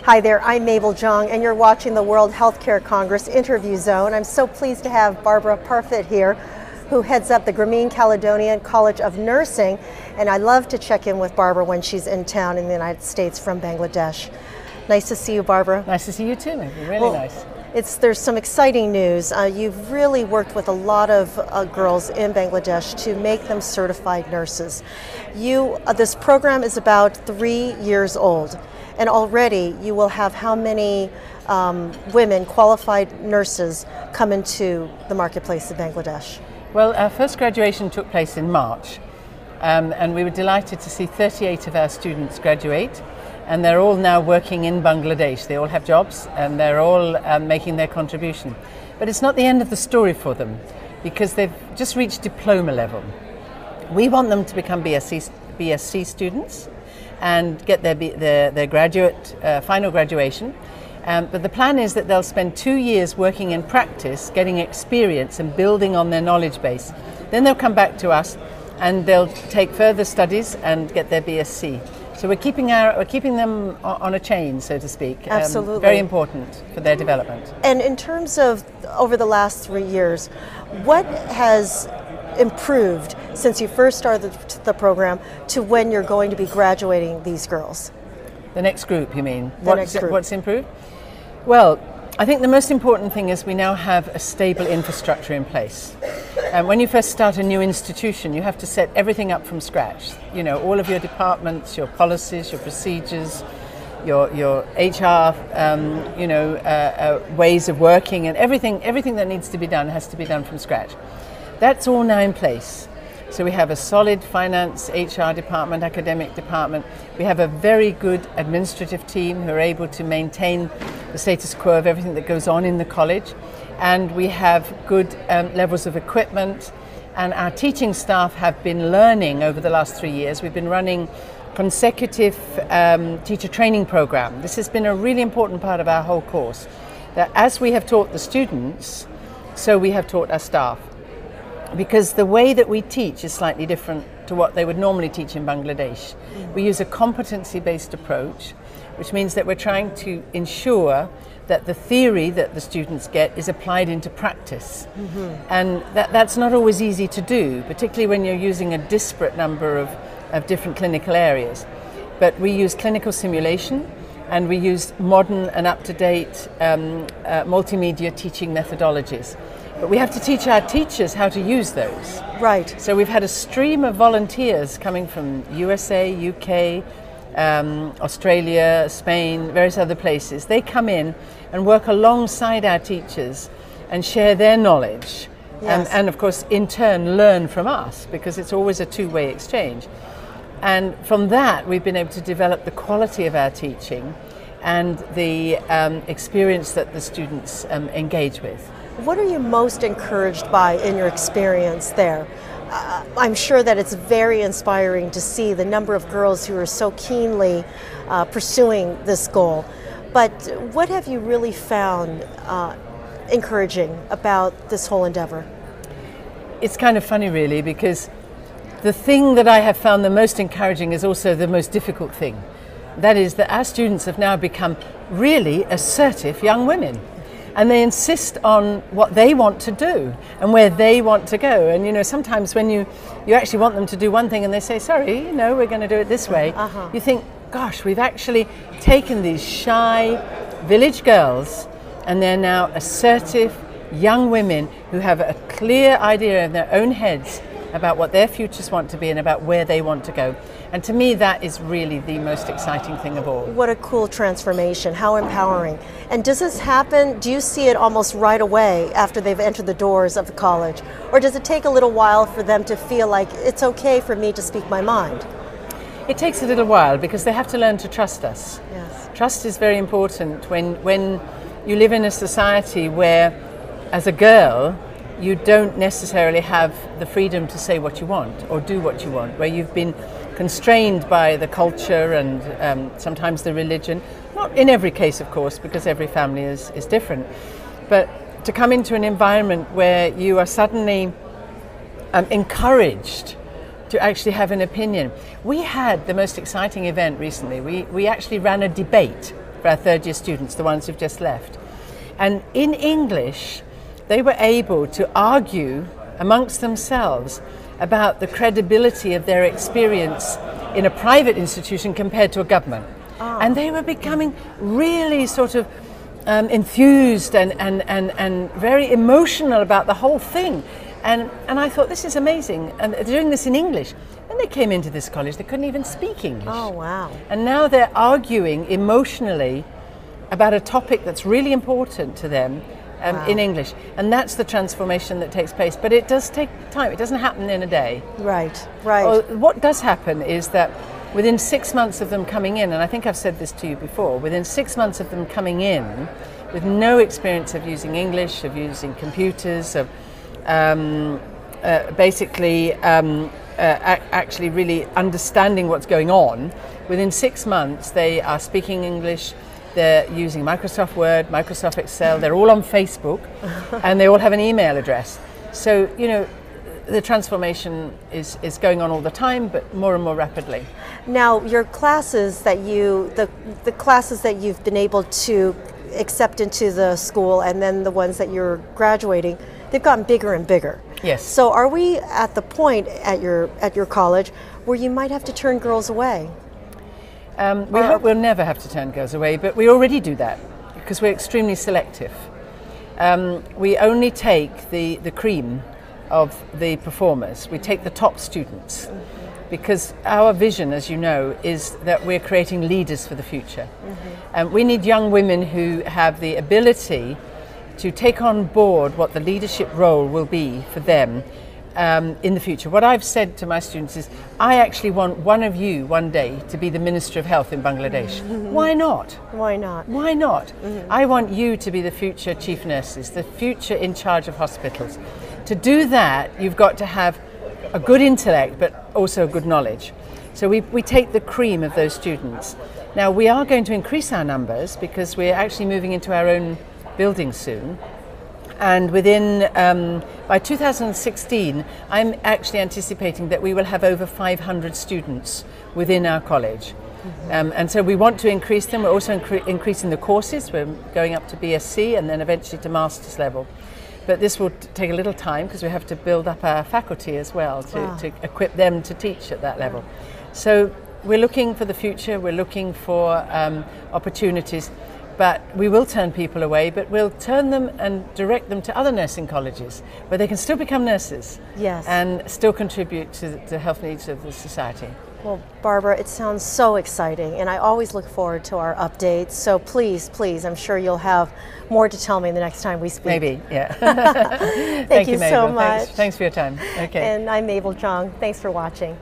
Hi there, I'm Mabel Jung, and you're watching the World Healthcare Congress Interview Zone. I'm so pleased to have Barbara Parfit here, who heads up the Grameen Caledonian College of Nursing, and I love to check in with Barbara when she's in town in the United States from Bangladesh. Nice to see you, Barbara. Nice to see you too, Mabel. Really nice. There's some exciting news. You've really worked with a lot of girls in Bangladesh to make them certified nurses. This program is about 3 years old, and already you will have how many women, qualified nurses, come into the marketplace in Bangladesh? Well, our first graduation took place in March, and we were delighted to see 38 of our students graduate. And they're all now working in Bangladesh. They all have jobs and they're all making their contribution. But it's not the end of the story for them, because they've just reached diploma level. We want them to become BSc students and get their graduate, final graduation. But the plan is that they'll spend 2 years working in practice, getting experience and building on their knowledge base. Then they'll come back to us and they'll take further studies and get their BSc. So we're keeping them on a chain, so to speak. Absolutely. Very important for their development. And in terms of over the last 3 years, what has improved since you first started the program to when you're going to be graduating these girls? The next group, you mean? Next group. What's improved? Well, I think the most important thing is we now have a stable infrastructure in place. And when you first start a new institution, you have to set everything up from scratch. You know, all of your departments, your policies, your procedures, your HR, ways of working, and everything that needs to be done has to be done from scratch. That's all now in place. So we have a solid finance, HR department, academic department. We have a very good administrative team who are able to maintain the status quo of everything that goes on in the college. And we have good levels of equipment. And our teaching staff have been learning over the last 3 years. We've been running consecutive teacher training program. This has been a really important part of our whole course. That as we have taught the students, so we have taught our staff. Because the way that we teach is slightly different to what they would normally teach in Bangladesh. We use a competency-based approach, which means that we're trying to ensure that the theory that the students get is applied into practice. And that's not always easy to do, particularly when you're using a disparate number of different clinical areas. But we use clinical simulation, and we use modern and up-to-date multimedia teaching methodologies. But we have to teach our teachers how to use those. Right. So we've had a stream of volunteers coming from USA, UK, Australia, Spain, various other places. They come in and work alongside our teachers and share their knowledge. Yes. And of course, in turn, learn from us, because it's always a two-way exchange. And from that, we've been able to develop the quality of our teaching and the experience that the students engage with. What are you most encouraged by in your experience there? I'm sure that it's very inspiring to see the number of girls who are so keenly pursuing this goal. But what have you really found encouraging about this whole endeavor? It's kind of funny, really, because the thing that I have found the most encouraging is also the most difficult thing. That is that our students have now become really assertive young women. And they insist on what they want to do and where they want to go. And, you know, sometimes when you actually want them to do one thing and they say, sorry, we're going to do it this way, you think, gosh, we've actually taken these shy village girls and they're now assertive young women who have a clear idea in their own heads about what their futures want to be and about where they want to go. And to me, that is really the most exciting thing of all. What a cool transformation, how empowering. And does this happen, do you see it almost right away after they've entered the doors of the college? Or does it take a little while for them to feel like it's okay for me to speak my mind? It takes a little while because they have to learn to trust us. Yes. Trust is very important when you live in a society where, as a girl, you don't necessarily have the freedom to say what you want or do what you want, where you've been constrained by the culture and sometimes the religion. Not in every case, of course, because every family is different. But to come into an environment where you are suddenly encouraged to actually have an opinion. We had the most exciting event recently. We actually ran a debate for our third year students, the ones who've just left. And in English, they were able to argue amongst themselves about the credibility of their experience in a private institution compared to a government. Oh. And they were becoming really sort of enthused and very emotional about the whole thing. And I thought, this is amazing. And they're doing this in English. When they came into this college, they couldn't even speak English. Oh, wow. And now they're arguing emotionally about a topic that's really important to them in English. And that's the transformation that takes place. But it does take time. It doesn't happen in a day. Right, right. Well, what does happen is that within 6 months of them coming in, and I think I've said this to you before, within 6 months of them coming in with no experience of using English, of using computers, of actually really understanding what's going on, within 6 months they are speaking English, they're using Microsoft Word, Microsoft Excel, they're all on Facebook, and they all have an email address. So, you know, the transformation is going on all the time, but more and more rapidly. Now, your classes that the classes that you've been able to accept into the school, and then the ones that you're graduating, they've gotten bigger and bigger. Yes. So are we at the point at your college where you might have to turn girls away? We hope we'll never have to turn girls away, but we already do that because we're extremely selective. We only take the cream of the performers. We take the top students because our vision, as you know, is that we're creating leaders for the future. We need young women who have the ability to take on board what the leadership role will be for them in the future. What I've said to my students is, I actually want one of you one day to be the Minister of Health in Bangladesh. Why not? Why not? Why not? I want you to be the future chief nurses, the future in charge of hospitals. To do that, you've got to have a good intellect, but also a good knowledge. So we take the cream of those students. Now, we are going to increase our numbers because we're actually moving into our own building soon. And by 2016, I'm actually anticipating that we will have over 500 students within our college. And so we want to increase them. We're also increasing the courses. We're going up to BSc and then eventually to master's level. But this will take a little time because we have to build up our faculty as well to equip them to teach at that level. So we're looking for the future. We're looking for opportunities. But we will turn people away, but we'll turn them and direct them to other nursing colleges where they can still become nurses. Yes. And still contribute to the health needs of the society. Well, Barbara, it sounds so exciting, and I always look forward to our updates. So please, I'm sure you'll have more to tell me the next time we speak. Maybe, yeah. Thank you so Mabel. much. Thanks for your time. Okay. And I'm Mabel Zhang. Thanks for watching.